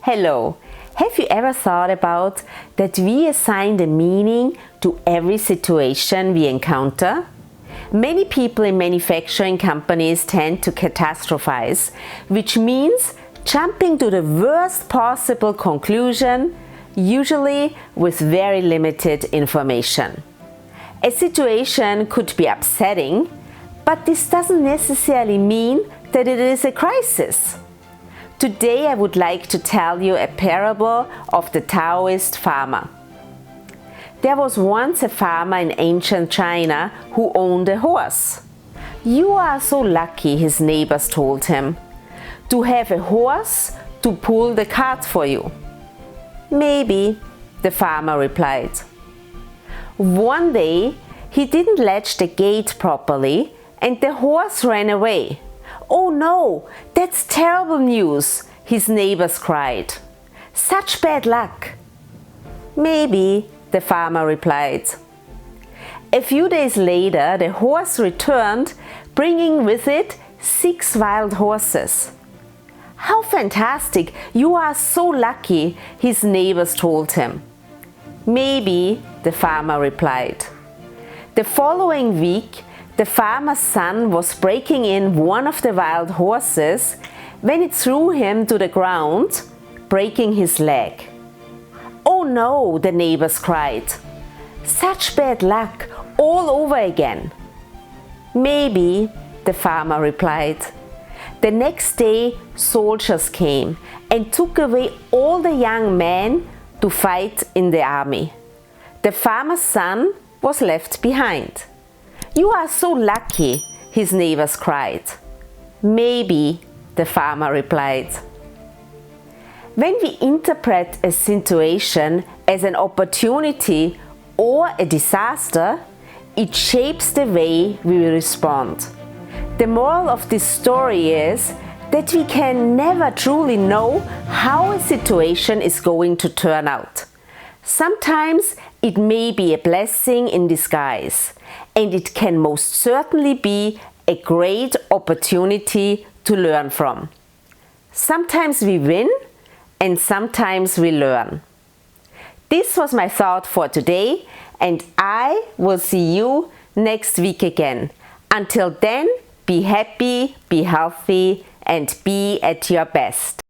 Hello! Have you ever thought about that we assign the meaning to every situation we encounter? Many people in manufacturing companies tend to catastrophize, which means jumping to the worst possible conclusion, usually with very limited information. A situation could be upsetting, but this doesn't necessarily mean that it is a crisis. Today I would like to tell you a parable of the Taoist farmer. There was once a farmer in ancient China who owned a horse. "You are so lucky," his neighbors told him, "to have a horse to pull the cart for you." "Maybe," the farmer replied. One day he didn't latch the gate properly and the horse ran away. "Oh no, that's terrible news," his neighbors cried. "Such bad luck." "Maybe," the farmer replied. A few days later, the horse returned, bringing with it 6 wild horses. "How fantastic! You are so lucky," his neighbors told him. "Maybe," the farmer replied. The following week, the farmer's son was breaking in one of the wild horses when it threw him to the ground, breaking his leg. "Oh no," the neighbors cried. "Such bad luck, all over again." "Maybe," the farmer replied. The next day, soldiers came and took away all the young men to fight in the army. The farmer's son was left behind. "You are so lucky," his neighbors cried. "Maybe," the farmer replied. When we interpret a situation as an opportunity or a disaster, it shapes the way we respond. The moral of this story is that we can never truly know how a situation is going to turn out. Sometimes it may be a blessing in disguise, and it can most certainly be a great opportunity to learn from. Sometimes we win, and sometimes we learn. This was my thought for today, and I will see you next week again. Until then, be happy, be healthy, and be at your best.